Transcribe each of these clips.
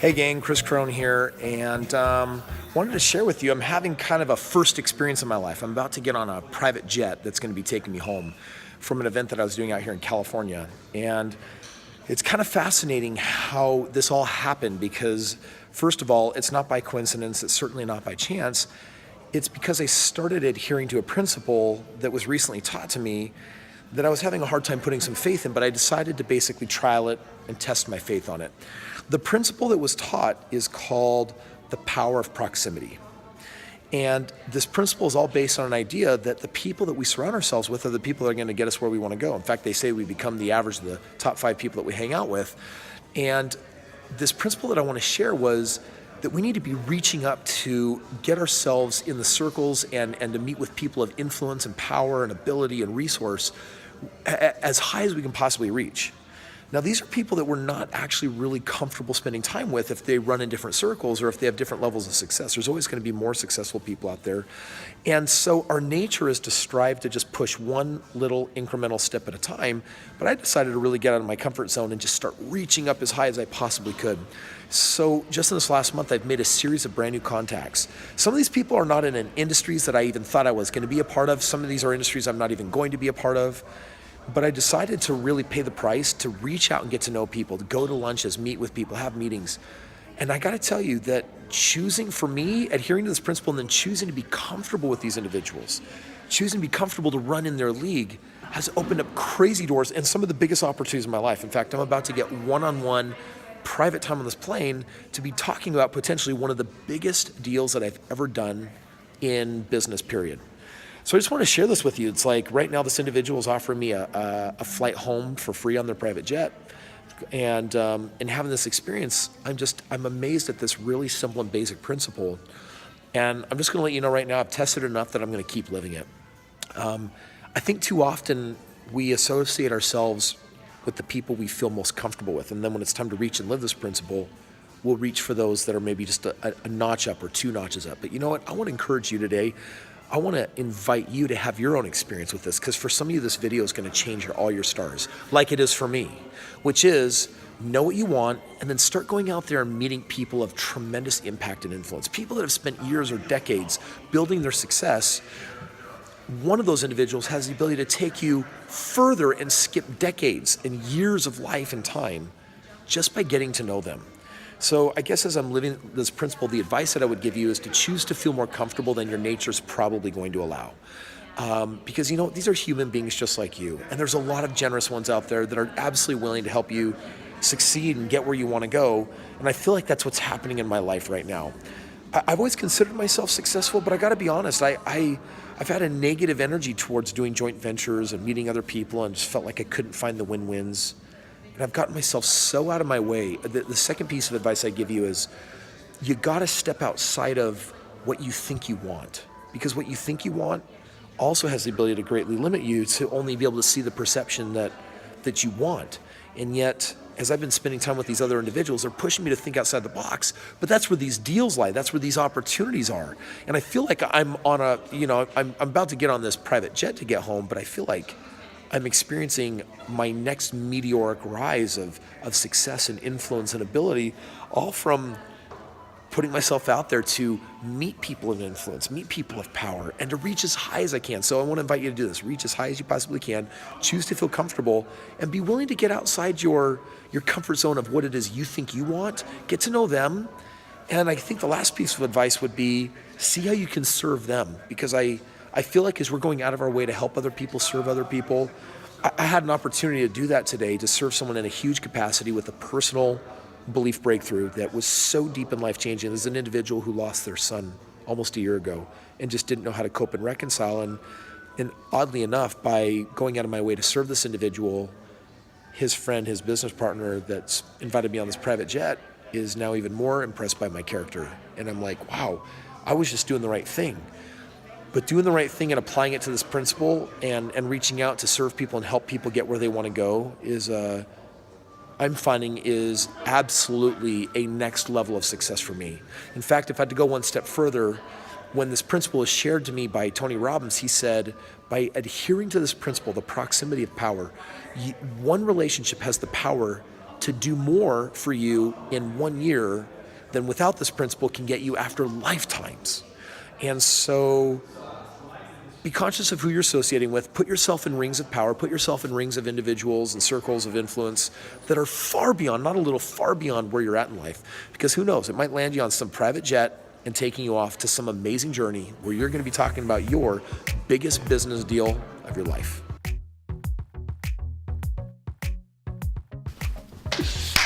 Hey gang, Kris here, and wanted to share with you, I'm having kind of a first experience in my life. I'm about to get on a private jet that's going to be taking me home from an event that I was doing out here in California. And it's kind of fascinating how this all happened because, first of all, it's not by coincidence, it's certainly not by chance. It's because I started adhering to a principle that was recently taught to me that I was having a hard time putting some faith in, but I decided to basically trial it and test my faith on it. The principle that was taught is called the power of proximity. And this principle is all based on an idea that the people that we surround ourselves with are the people that are going to get us where we want to go. In fact, they say we become the average of the top 5 people that we hang out with. And this principle that I want to share was that we need to be reaching up to get ourselves in the circles and to meet with people of influence and power and ability and resource as high as we can possibly reach. Now, these are people that we're not actually really comfortable spending time with if they run in different circles or if they have different levels of success. There's always going to be more successful people out there. And so our nature is to strive to just push one little incremental step at a time. But I decided to really get out of my comfort zone and just start reaching up as high as I possibly could. So just in this last month, I've made a series of brand new contacts. Some of these people are not in industries that I even thought I was going to be a part of. Some of these are industries I'm not even going to be a part of. But I decided to really pay the price to reach out and get to know people, to go to lunches, meet with people, have meetings. And I got to tell you that choosing, for me, adhering to this principle and then choosing to be comfortable with these individuals, choosing to be comfortable to run in their league has opened up crazy doors and some of the biggest opportunities in my life. In fact, I'm about to get one-on-one private time on this plane to be talking about potentially one of the biggest deals that I've ever done in business, period. So I just want to share this with you. It's like right now this individual is offering me a flight home for free on their private jet. And having this experience, I'm amazed at this really simple and basic principle. And I'm just going to let you know right now, I've tested it enough that I'm going to keep living it. I think too often we associate ourselves with the people we feel most comfortable with. And then when it's time to reach and live this principle, we'll reach for those that are maybe just a notch up or 2 notches up. But you know what? I want to encourage you today. I want to invite you to have your own experience with this, because for some of you, this video is going to change all your stars, like it is for me, which is know what you want and then start going out there and meeting people of tremendous impact and influence, people that have spent years or decades building their success. One of those individuals has the ability to take you further and skip decades and years of life and time just by getting to know them. So I guess as I'm living this principle, the advice that I would give you is to choose to feel more comfortable than your nature's probably going to allow. Because, you know, these are human beings just like you. And there's a lot of generous ones out there that are absolutely willing to help you succeed and get where you want to go. And I feel like that's what's happening in my life right now. I've always considered myself successful, but I got to be honest, I've had a negative energy towards doing joint ventures and meeting other people and just felt like I couldn't find the win-wins. And I've gotten myself so out of my way. The second piece of advice I give you is you got to step outside of what you think you want, because what you think you want also has the ability to greatly limit you to only be able to see the perception that you want. And yet, as I've been spending time with these other individuals, they're pushing me to think outside the box, but that's where these deals lie. That's where these opportunities are. And I feel like I'm on I'm about to get on this private jet to get home, but I feel like I'm experiencing my next meteoric rise of success and influence and ability, all from putting myself out there to meet people of influence, meet people of power, and to reach as high as I can. So I want to invite you to do this. Reach as high as you possibly can, choose to feel comfortable, and be willing to get outside your comfort zone of what it is you think you want. Get to know them. And I think the last piece of advice would be see how you can serve them, because I feel like as we're going out of our way to help other people, serve other people, I had an opportunity to do that today, to serve someone in a huge capacity with a personal belief breakthrough that was so deep and life-changing. There's an individual who lost their son almost a year ago and just didn't know how to cope and reconcile. And oddly enough, by going out of my way to serve this individual, his friend, his business partner that's invited me on this private jet is now even more impressed by my character. And I'm like, wow, I was just doing the right thing. But doing the right thing and applying it to this principle and reaching out to serve people and help people get where they want to go is, I'm finding, is absolutely a next level of success for me. In fact, if I had to go one step further, when this principle was shared to me by Tony Robbins, he said, by adhering to this principle, the proximity of power, one relationship has the power to do more for you in 1 year then without this principle can get you after lifetimes. And so be conscious of who you're associating with. Put yourself in rings of power. Put yourself in rings of individuals and circles of influence that are far beyond, not a little, far beyond where you're at in life. Because who knows, it might land you on some private jet and taking you off to some amazing journey where you're going to be talking about your biggest business deal of your life.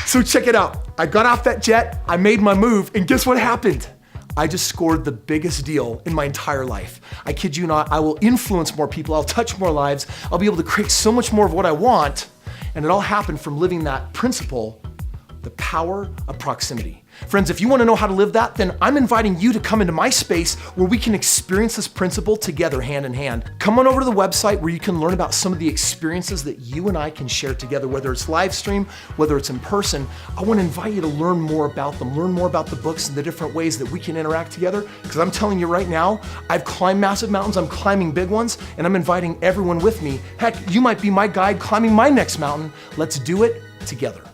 So check it out. I got off that jet, I made my move, and guess what happened? I just scored the biggest deal in my entire life. I kid you not, I will influence more people, I'll touch more lives, I'll be able to create so much more of what I want, and it all happened from living that principle, the power of proximity. Friends, if you want to know how to live that, then I'm inviting you to come into my space where we can experience this principle together, hand in hand. Come on over to the website where you can learn about some of the experiences that you and I can share together, whether it's live stream, whether it's in person. I want to invite you to learn more about them, learn more about the books and the different ways that we can interact together. Because I'm telling you right now, I've climbed massive mountains, I'm climbing big ones, and I'm inviting everyone with me. Heck, you might be my guide climbing my next mountain. Let's do it together.